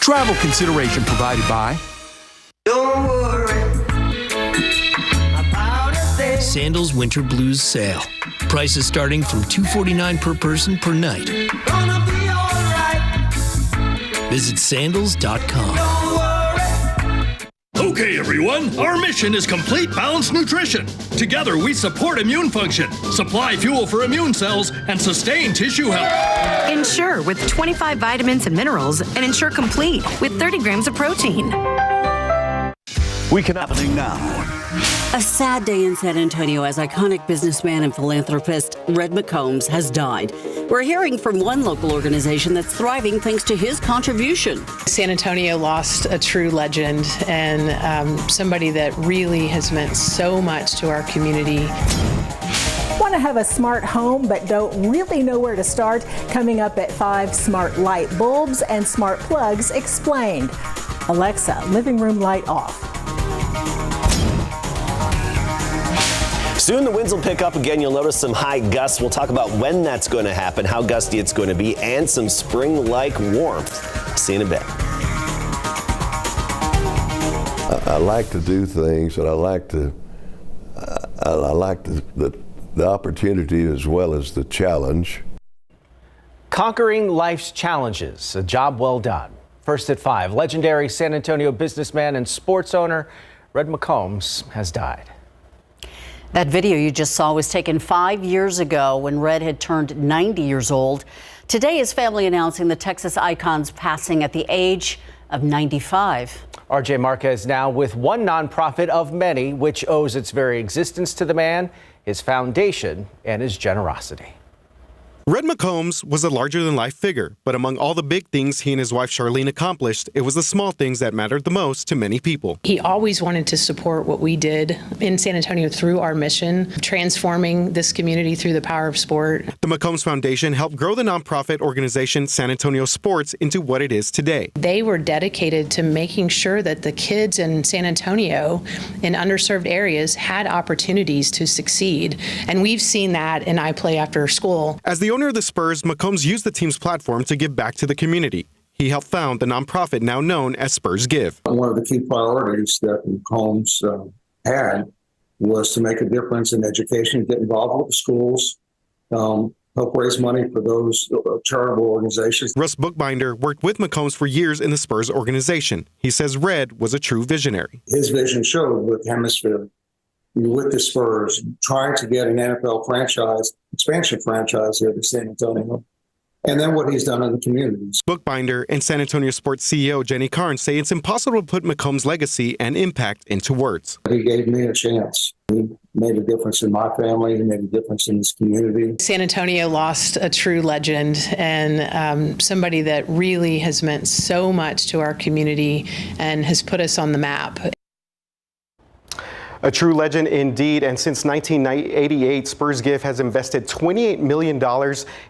Travel consideration provided by Don't worry about a thing. Sandals Winter Blues Sale. Prices starting from $249 per person per night. Gonna be alright. Visit sandals.com. Don't worry. Okay, everyone, our mission is complete balanced nutrition. Together, we support immune function, supply fuel for immune cells, and sustain tissue health. Ensure with 25 vitamins and minerals, and Ensure Complete with 30 grams of protein. We can happening now. A sad day in San Antonio as iconic businessman and philanthropist Red McCombs has died. We're hearing from one local organization that's thriving thanks to his contribution. San Antonio lost a true legend and somebody that really has meant so much to our community. Want to have a smart home but don't really know where to start? Coming up at 5, smart light bulbs and smart plugs explained. Alexa, living room light off. Soon the winds will pick up again. You'll notice some high gusts. We'll talk about when that's going to happen, how gusty it's going to be, and some spring-like warmth. See you in a bit. I like to do things, and I like the opportunity as well as the challenge. Conquering life's challenges, a job well done. First at 5, legendary San Antonio businessman and sports owner Red McCombs has died. That video you just saw was taken 5 years ago when Red had turned 90 years old. Today, his family announcing the Texas icon's passing at the age of 95. RJ Marquez now with one nonprofit of many, which owes its very existence to the man, his foundation, and his generosity. Red McCombs was a larger-than-life figure, but among all the big things he and his wife Charlene accomplished, it was the small things that mattered the most to many people. He always wanted to support what we did in San Antonio through our mission, transforming this community through the power of sport. The McCombs Foundation helped grow the nonprofit organization San Antonio Sports into what it is today. They were dedicated to making sure that the kids in San Antonio in underserved areas had opportunities to succeed, and we've seen that in I Play After School. As the owner of the Spurs, McCombs used the team's platform to give back to the community. He helped found the nonprofit now known as Spurs Give. One of the key priorities that McCombs had was to make a difference in education, get involved with the schools, help raise money for those charitable organizations. Russ Bookbinder worked with McCombs for years in the Spurs organization. He says Red was a true visionary. His vision showed with Hemisphere, with the Spurs, trying to get an NFL franchise, expansion franchise here to San Antonio, and then what he's done in the communities. Bookbinder and San Antonio Sports CEO Jenny Carnes say it's impossible to put McCombs' legacy and impact into words. He gave me a chance. He made a difference in my family. He made a difference in his community. San Antonio lost a true legend and somebody that really has meant so much to our community and has put us on the map. A true legend indeed, and since 1988, Spurs Give has invested $28 million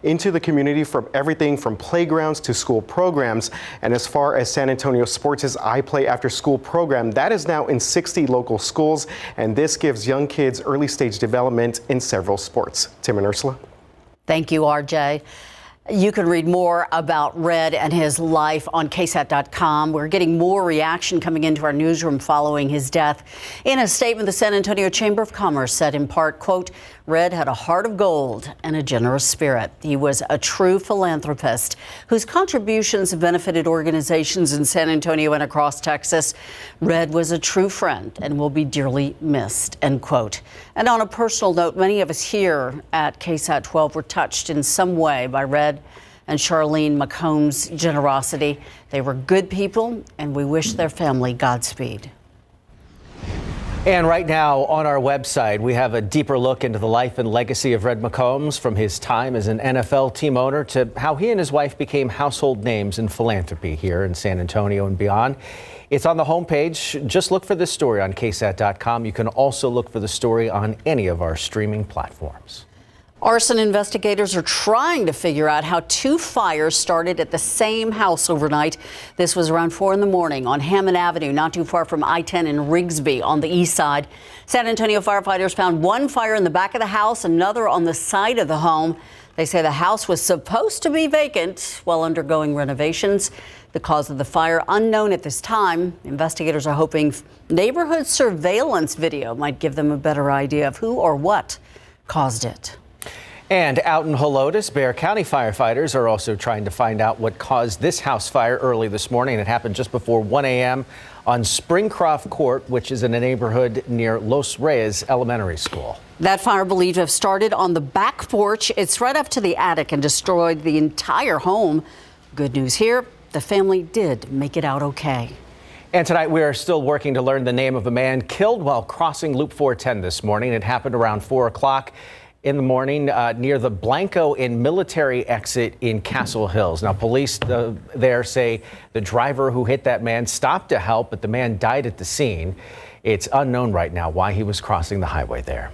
into the community from everything from playgrounds to school programs. And as far as San Antonio Sports' I Play After School program, that is now in 60 local schools, and this gives young kids early stage development in several sports. Tim and Ursula. Thank you, RJ. You can read more about Red and his life on KSAT.com. We're getting more reaction coming into our newsroom following his death. In a statement, the San Antonio Chamber of Commerce said in part, quote, Red had a heart of gold and a generous spirit. He was a true philanthropist whose contributions have benefited organizations in San Antonio and across Texas. Red was a true friend and will be dearly missed, end quote. And on a personal note, many of us here at KSAT 12 were touched in some way by Red and Charlene McCombs' generosity. They were good people, and we wish their family Godspeed. And right now on our website, we have a deeper look into the life and legacy of Red McCombs, from his time as an NFL team owner to how he and his wife became household names in philanthropy here in San Antonio and beyond. It's on the homepage. Just look for this story on KSAT.com. You can also look for the story on any of our streaming platforms. Arson investigators are trying to figure out how two fires started at the same house overnight. This was around 4 in the morning on Hammond Avenue, not too far from I-10 in Rigsby on the east side. San Antonio firefighters found one fire in the back of the house, another on the side of the home. They say the house was supposed to be vacant while undergoing renovations. The cause of the fire unknown at this time. Investigators are hoping neighborhood surveillance video might give them a better idea of who or what caused it. And out in Helotes, Bexar County firefighters are also trying to find out what caused this house fire early this morning. It happened just before 1 a.m. on Springcroft Court, which is in a neighborhood near Los Reyes Elementary School. That fire believed to have started on the back porch. It spread up to the attic and destroyed the entire home. Good news here, the family did make it out okay. And tonight we are still working to learn the name of a man killed while crossing Loop 410 this morning. It happened around 4 o'clock in the morning near the Blanco and Military exit in Castle Hills. Now, police there say the driver who hit that man stopped to help, but the man died at the scene. It's unknown right now why he was crossing the highway there.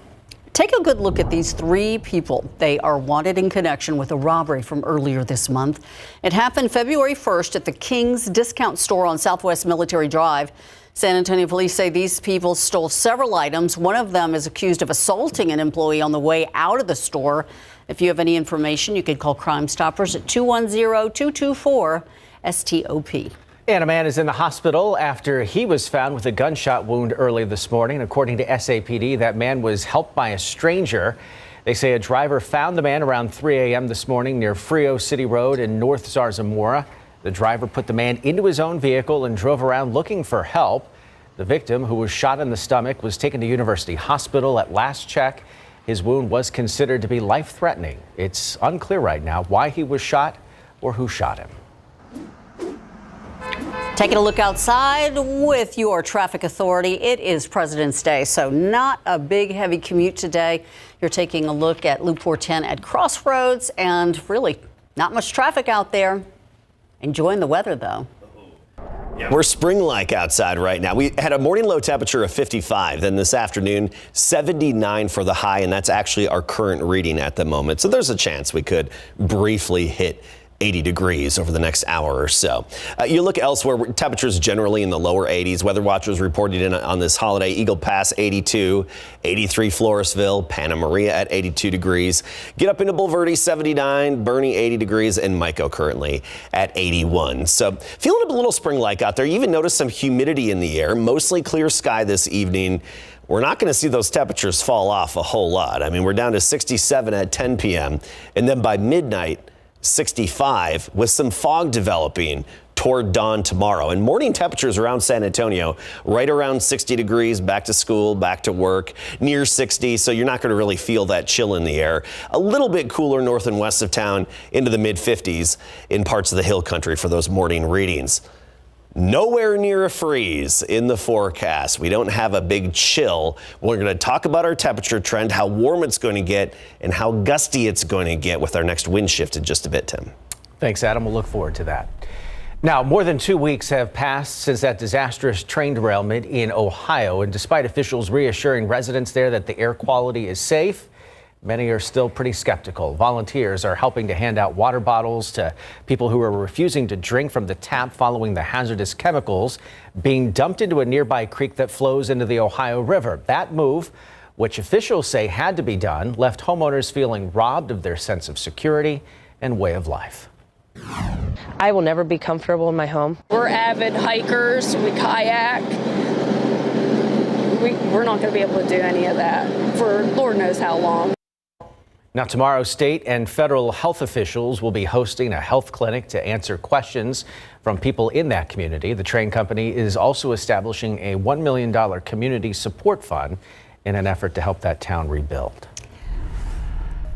Take a good look at these three people. They are wanted in connection with a robbery from earlier this month. It happened February 1st at the King's Discount Store on Southwest Military Drive. San Antonio police say these people stole several items. One of them is accused of assaulting an employee on the way out of the store. If you have any information, you can call Crime Stoppers at 210-224-STOP. And a man is in the hospital after he was found with a gunshot wound early this morning. According to SAPD, that man was helped by a stranger. They say a driver found the man around 3 a.m. this morning near Frio City Road in North Zarzamora. The driver put the man into his own vehicle and drove around looking for help. The victim, who was shot in the stomach, was taken to University Hospital. At last check, his wound was considered to be life-threatening. It's unclear right now why he was shot or who shot him. Taking a look outside with your traffic authority. It is President's Day, so not a big, heavy commute today. You're taking a look at Loop 410 at Crossroads, and really not much traffic out there. Enjoying the weather, though. We're spring-like outside right now. We had a morning low temperature of 55. Then this afternoon, 79 for the high, and that's actually our current reading at the moment. So there's a chance we could briefly hit 80 degrees over the next hour or so. You look elsewhere, temperatures generally in the lower 80s. Weather watchers reported in on this holiday. Eagle Pass 82, 83 Floresville, Panna Maria at 82 degrees. Get up into Bulverde 79, Bernie 80 degrees, and Mico currently at 81. So feeling a little spring-like out there. You even notice some humidity in the air. Mostly clear sky this evening. We're not going to see those temperatures fall off a whole lot. I mean, we're down to 67 at 10 p.m. and then by midnight, 65 with some fog developing toward dawn tomorrow. And morning temperatures around San Antonio right around 60 degrees, back to school, back to work, near 60. So you're not going to really feel that chill in the air. A little bit cooler north and west of town into the mid 50s in parts of the hill country for those morning readings. Nowhere near a freeze in the forecast. We don't have a big chill. We're going to talk about our temperature trend, how warm it's going to get, and how gusty it's going to get with our next wind shift in just a bit, Tim. Thanks, Adam. We'll look forward to that. Now, more than 2 weeks have passed since that disastrous train derailment in Ohio, and despite officials reassuring residents there that the air quality is safe, many are still pretty skeptical. Volunteers are helping to hand out water bottles to people who are refusing to drink from the tap following the hazardous chemicals being dumped into a nearby creek that flows into the Ohio River. That move, which officials say had to be done, left homeowners feeling robbed of their sense of security and way of life. I will never be comfortable in my home. We're avid hikers, we kayak. We're not going to be able to do any of that for Lord knows how long. Now, tomorrow, state and federal health officials will be hosting a health clinic to answer questions from people in that community. The train company is also establishing a $1 million community support fund in an effort to help that town rebuild.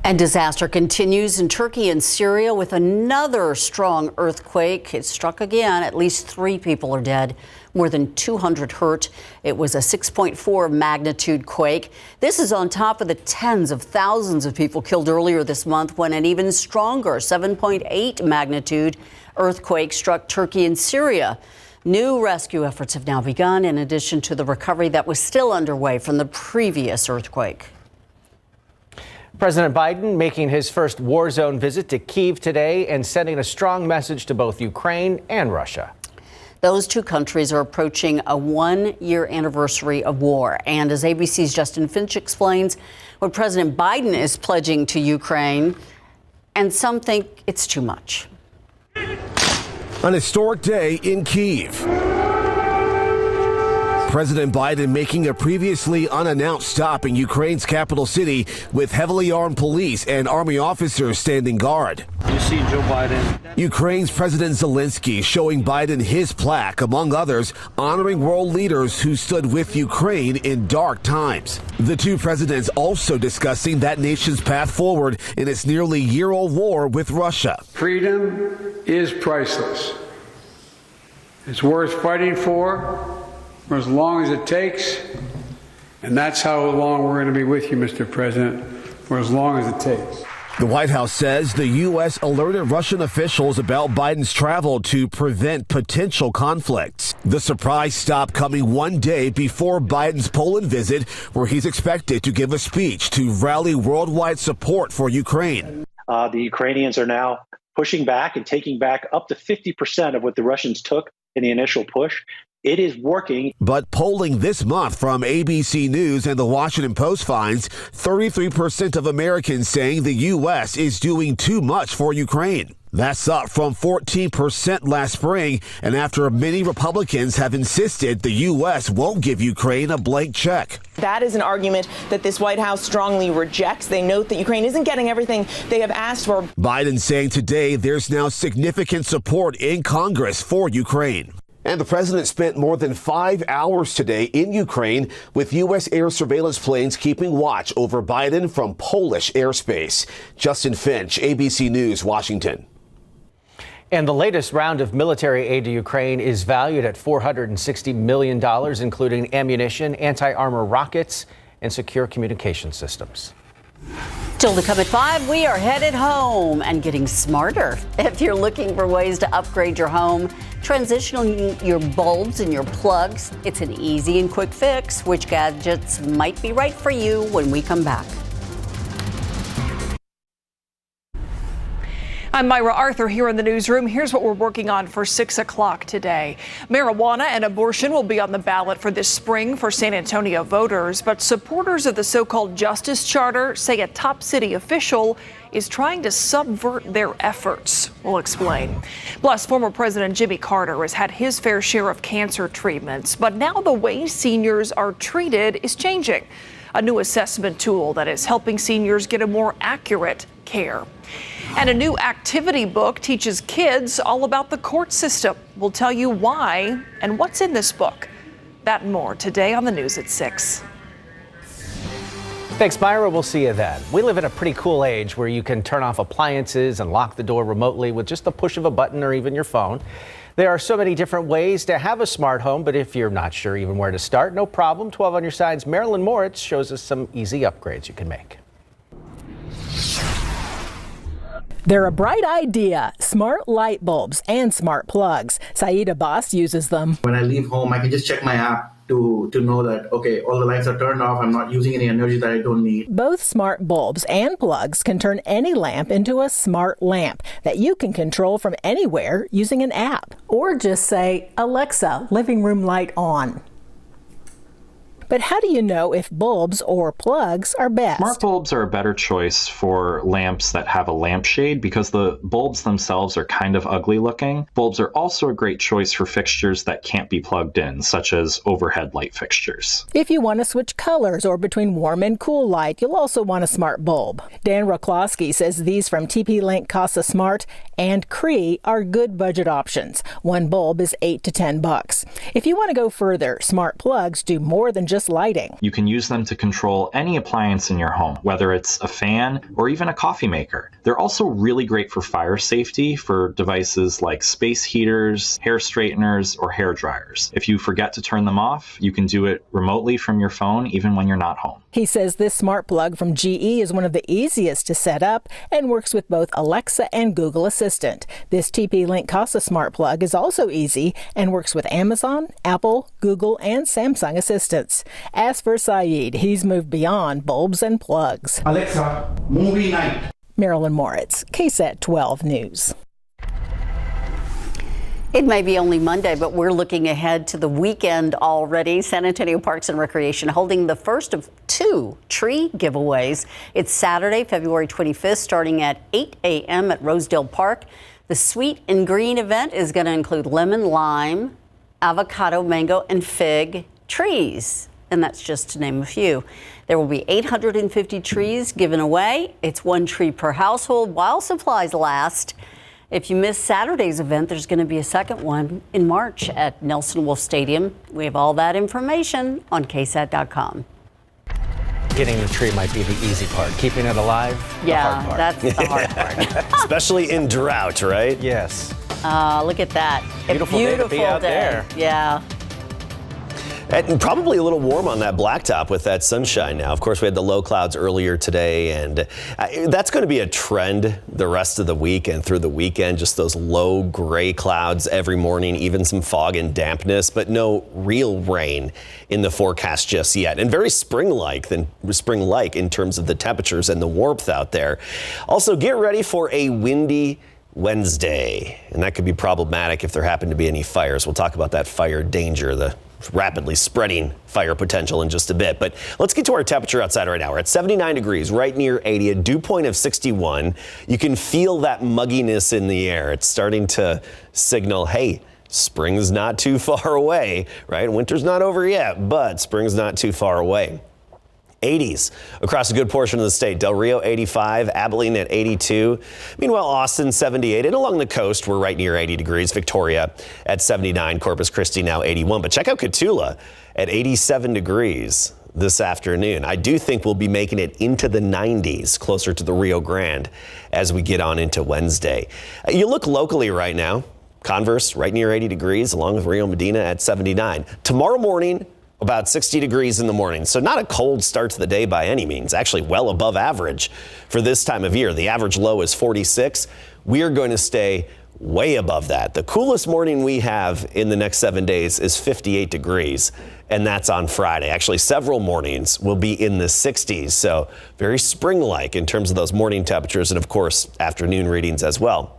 And disaster continues in Turkey and Syria with another strong earthquake. It struck again. At least 3 people are dead, more than 200 hurt. It was a 6.4 magnitude quake. This is on top of the tens of thousands of people killed earlier this month when an even stronger 7.8 magnitude earthquake struck Turkey and Syria. New rescue efforts have now begun, in addition to the recovery that was still underway from the previous earthquake. President Biden making his first war zone visit to Kyiv today and sending a strong message to both Ukraine and Russia. Those two countries are approaching a one-year anniversary of war. And as ABC's Justin Finch explains, what President Biden is pledging to Ukraine, and some think it's too much. An historic day in Kyiv. President Biden making a previously unannounced stop in Ukraine's capital city with heavily armed police and army officers standing guard. You see Joe Biden. Ukraine's President Zelensky showing Biden his plaque, among others, honoring world leaders who stood with Ukraine in dark times. The two presidents also discussing that nation's path forward in its nearly year-old war with Russia. Freedom is priceless. It's worth fighting for as long as it takes, and that's how long we're going to be with you, Mr. President, for as long as it takes. The White House says the U.S. alerted Russian officials about Biden's travel to prevent potential conflicts. The surprise stop coming one day before Biden's Poland visit, where he's expected to give a speech to rally worldwide support for Ukraine. The Ukrainians are now pushing back and taking back up to 50% of what the Russians took in the initial push. It is working. But polling this month from ABC News and the Washington Post finds 33% of Americans saying the U.S. is doing too much for Ukraine. That's up from 14% last spring, and after many Republicans have insisted the U.S. won't give Ukraine a blank check. That is an argument that this White House strongly rejects. They note that Ukraine isn't getting everything they have asked for. Biden saying today there's now significant support in Congress for Ukraine. And the president spent more than 5 hours today in Ukraine with U.S. air surveillance planes keeping watch over Biden from Polish airspace. Justin Finch, ABC News, Washington. And the latest round of military aid to Ukraine is valued at $460 million, including ammunition, anti-armor rockets, and secure communication systems. Still to come at 5, we are headed home and getting smarter. If you're looking for ways to upgrade your home, transitioning your bulbs and your plugs, it's an easy and quick fix. Which gadgets might be right for you when we come back? I'm Myra Arthur here in the newsroom. Here's what we're working on for 6 o'clock today. Marijuana and abortion will be on the ballot for this spring for San Antonio voters, but supporters of the so-called Justice Charter say a top city official is trying to subvert their efforts. We'll explain. Plus, former President Jimmy Carter has had his fair share of cancer treatments, but now the way seniors are treated is changing. A new assessment tool that is helping seniors get a more accurate care. And a new activity book teaches kids all about the court system. We'll tell you why and what's in this book. That and more today on the news at 6. Thanks, Myra. We'll see you then. We live in a pretty cool age where you can turn off appliances and lock the door remotely with just the push of a button or even your phone. There are so many different ways to have a smart home, but if you're not sure even where to start, no problem. 12 on your side's Marilyn Moritz shows us some easy upgrades you can make. They're a bright idea, smart light bulbs and smart plugs. Saeed Abbas uses them. When I leave home, I can just check my app to know that, okay, all the lights are turned off. I'm not using any energy that I don't need. Both smart bulbs and plugs can turn any lamp into a smart lamp that you can control from anywhere using an app. Or just say, Alexa, living room light on. But how do you know if bulbs or plugs are best? Smart bulbs are a better choice for lamps that have a lampshade because the bulbs themselves are kind of ugly looking. Bulbs are also a great choice for fixtures that can't be plugged in, such as overhead light fixtures. If you want to switch colors or between warm and cool light, you'll also want a smart bulb. Dan Roklowski says these from TP-Link Casa Smart and Cree are good budget options. One bulb is $8 to $10. If you want to go further, smart plugs do more than just lighting. You can use them to control any appliance in your home, whether it's a fan or even a coffee maker. They're also really great for fire safety for devices like space heaters, hair straighteners, or hair dryers. If you forget to turn them off, you can do it remotely from your phone, even when you're not home. He says this smart plug from GE is one of the easiest to set up and works with both Alexa and Google Assistant. This TP-Link Casa Smart plug is also easy and works with Amazon, Apple, Google, and Samsung assistants. As for Saeed, he's moved beyond bulbs and plugs. Alexa, movie night. Marilyn Moritz, KSAT 12 News. It may be only Monday, but we're looking ahead to the weekend already. San Antonio Parks and Recreation holding the first of 2 tree giveaways. It's Saturday, February 25th, starting at 8 a.m. at Rosedale Park. The Sweet and Green event is going to include lemon, lime, avocado, mango, and fig trees. And that's just to name a few. There will be 850 trees given away. It's 1 tree per household while supplies last. If you miss Saturday's event, there's going to be a second one in March at Nelson Wolff Stadium. We have all that information on KSAT.com. Getting the tree might be the easy part. Keeping it alive, the hard part. That's the hard part. Especially in drought, right? Yes. Look at that. Beautiful day to be out there. Yeah. And probably a little warm on that blacktop with that sunshine now. Of course, we had the low clouds earlier today, and that's going to be a trend the rest of the week and through the weekend. Just those low gray clouds every morning, even some fog and dampness, but no real rain in the forecast just yet. And very spring-like in terms of the temperatures and the warmth out there. Also, get ready for a windy Wednesday, and that could be problematic if there happen to be any fires. We'll talk about that fire danger, the rapidly spreading fire potential in just a bit. But let's get to our temperature outside right now. We're at 79 degrees, right near 80, a dew point of 61. You can feel that mugginess in the air. It's starting to signal, hey, spring's not too far away, right? Winter's not over yet, but spring's not too far away. 80s across a good portion of the state. Del Rio 85, Abilene at 82. Meanwhile, Austin 78, and along the coast we're right near 80 degrees. Victoria at 79, Corpus Christi now 81. But check out Cotulla at 87 degrees this afternoon. I do think we'll be making it into the 90s, closer to the Rio Grande as we get on into Wednesday. You look locally right now. Converse right near 80 degrees, along with Rio Medina at 79. Tomorrow morning, about 60 degrees in the morning. So not a cold start to the day by any means, actually well above average for this time of year. The average low is 46. We are going to stay way above that. The coolest morning we have in the next 7 days is 58 degrees, and that's on Friday. Actually, several mornings will be in the 60s, so very spring-like in terms of those morning temperatures and, of course, afternoon readings as well.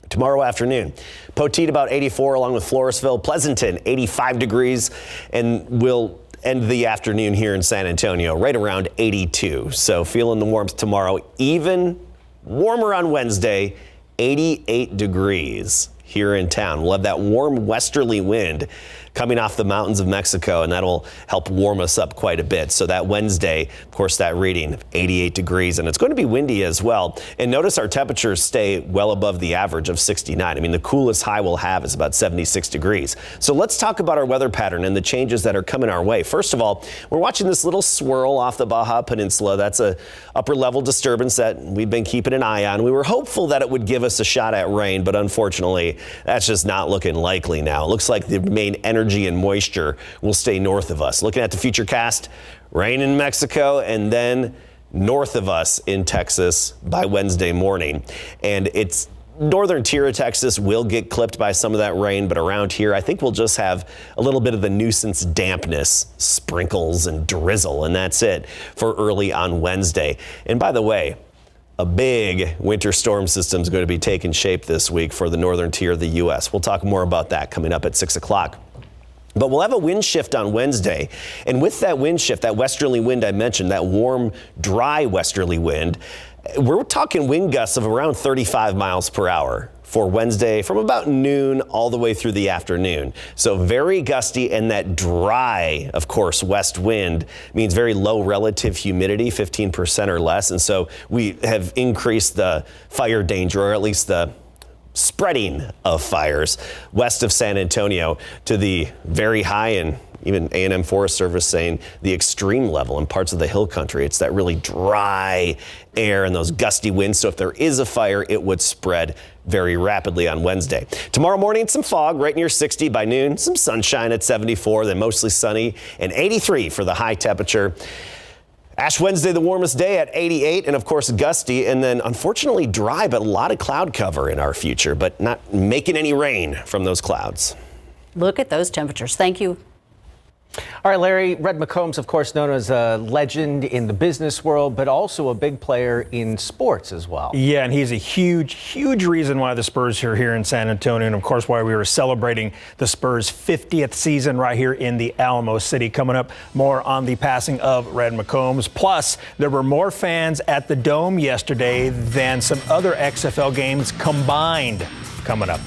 Tomorrow afternoon, Poteet about 84, along with Floresville, Pleasanton 85 degrees, and we'll end the afternoon here in San Antonio right around 82. So feeling the warmth tomorrow, even warmer on Wednesday, 88 degrees here in town. We'll have that warm westerly wind coming off the mountains of Mexico, and that'll help warm us up quite a bit. So that Wednesday, of course, that reading 88 degrees, and it's going to be windy as well. And notice our temperatures stay well above the average of 69. I mean, the coolest high we'll have is about 76 degrees. So let's talk about our weather pattern and the changes that are coming our way. First of all, we're watching this little swirl off the Baja Peninsula. That's a upper level disturbance that we've been keeping an eye on. We were hopeful that it would give us a shot at rain, but unfortunately, that's just not looking likely now. It looks like the main energy and moisture will stay north of us. Looking at the futurecast, rain in Mexico and then north of us in Texas by Wednesday morning. And it's northern tier of Texas will get clipped by some of that rain, but around here, I think we'll just have a little bit of the nuisance dampness, sprinkles and drizzle, and that's it for early on Wednesday. And by the way, a big winter storm system is going to be taking shape this week for the northern tier of the U.S. We'll talk more about that coming up at 6 o'clock. But we'll have a wind shift on Wednesday. And with that wind shift, that westerly wind I mentioned, that warm, dry westerly wind, we're talking wind gusts of around 35 miles per hour for Wednesday from about noon all the way through the afternoon. So very gusty, and that dry, of course, west wind means very low relative humidity, 15% or less. And so we have increased the fire danger, or at least the spreading of fires west of San Antonio to the very high, and even A&M Forest Service saying the extreme level in parts of the hill country. It's that really dry air and those gusty winds. So if there is a fire, it would spread very rapidly on Wednesday. Tomorrow morning, some fog right near 60 by noon, some sunshine at 74, then mostly sunny, and 83 for the high temperature. Ash Wednesday, the warmest day at 88, and of course gusty, and then unfortunately dry, but a lot of cloud cover in our future, but not making any rain from those clouds. Look at those temperatures. Thank you. All right, Larry, Red McCombs, of course, known as a legend in the business world, but also a big player in sports as well. Yeah, and he's a huge reason why the Spurs are here in San Antonio, and of course why we were celebrating the Spurs' 50th season right here in the Alamo City. Coming up, more on the passing of Red McCombs. Plus, there were more fans at the Dome yesterday than some other XFL games combined. Coming up.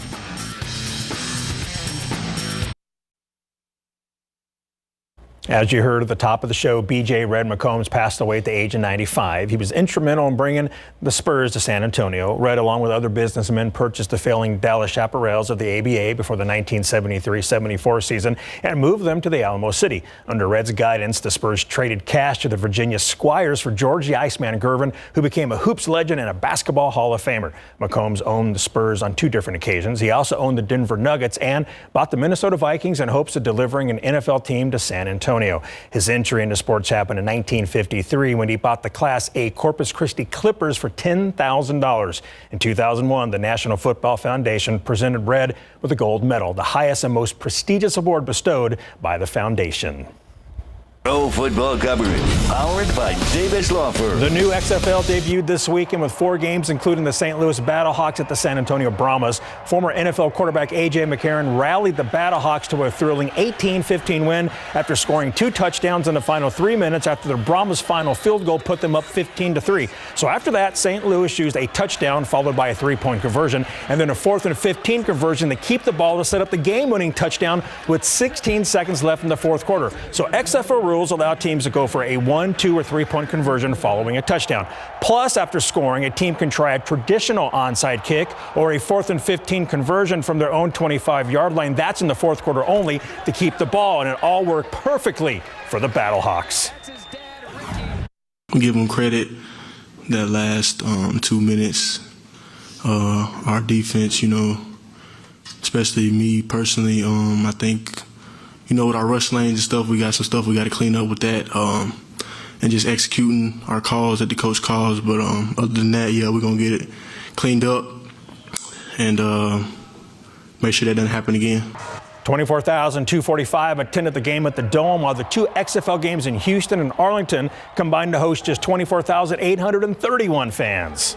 As you heard at the top of the show, BJ Red McCombs passed away at the age of 95. He was instrumental in bringing the Spurs to San Antonio. Red, along with other businessmen, purchased the failing Dallas Chaparrals of the ABA before the 1973-74 season and moved them to the Alamo City. Under Red's guidance, the Spurs traded cash to the Virginia Squires for George the Iceman Gervin, who became a hoops legend and a basketball Hall of Famer. McCombs owned the Spurs on 2 different occasions. He also owned the Denver Nuggets and bought the Minnesota Vikings in hopes of delivering an NFL team to San Antonio. His entry into sports happened in 1953 when he bought the Class A Corpus Christi Clippers for $10,000. In 2001, the National Football Foundation presented Red with a gold medal, the highest and most prestigious award bestowed by the foundation. Pro football coverage, powered by Davis Law Firm. The new XFL debuted this weekend with 4 games, including the St. Louis Battlehawks at the San Antonio Brahmas. Former NFL quarterback A.J. McCarron rallied the Battlehawks to a thrilling 18-15 win after scoring 2 touchdowns in the final 3 minutes after the Brahmas' final field goal put them up 15-3. So after that, St. Louis used a touchdown followed by a 3-point conversion and then a 4th and 15 conversion to keep the ball to set up the game-winning touchdown with 16 seconds left in the 4th quarter. So XFL rules allow teams to go for a 1, 2, or 3-point conversion following a touchdown. Plus, after scoring, a team can try a traditional onside kick or a 4th and 15 conversion from their own 25-yard line. That's in the 4th quarter only to keep the ball, and it all worked perfectly for the Battlehawks. Give them credit that last 2 minutes. Our defense, especially me personally, I think, with our rush lanes and stuff, we got some stuff we got to clean up with that, and just executing our calls that the coach calls. But other than that, yeah, we're going to get it cleaned up and make sure that doesn't happen again. 24,245 attended the game at the Dome, while the 2 XFL games in Houston and Arlington combined to host just 24,831 fans.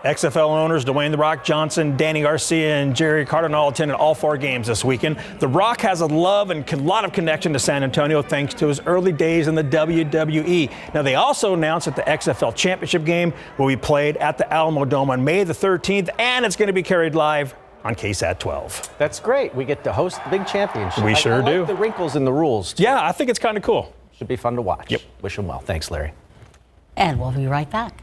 XFL owners Dwayne "The Rock" Johnson, Danny Garcia, and Jerry Cardinal attended all 4 games this weekend. The Rock has a love and a lot of connection to San Antonio thanks to his early days in the WWE. Now, they also announced that the XFL Championship game will be played at the Alamo Dome on May the 13th, and it's going to be carried live on KSAT 12. That's great. We get to host the big championship. We sure I like do. The wrinkles in the rules, too. Yeah, I think it's kind of cool. Should be fun to watch. Yep. Wish him well. Thanks, Larry. And we'll be right back.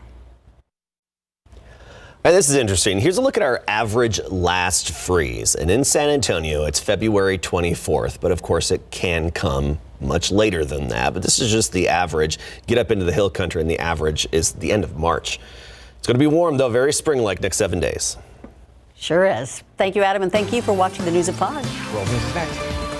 And this is interesting. Here's a look at our average last freeze. And in San Antonio, it's February 24th. But of course, it can come much later than that. But this is just the average. Get up into the hill country, and the average is the end of March. It's going to be warm, though, very spring-like next 7 days. Sure is. Thank you, Adam, and thank you for watching the News at 5. World News next.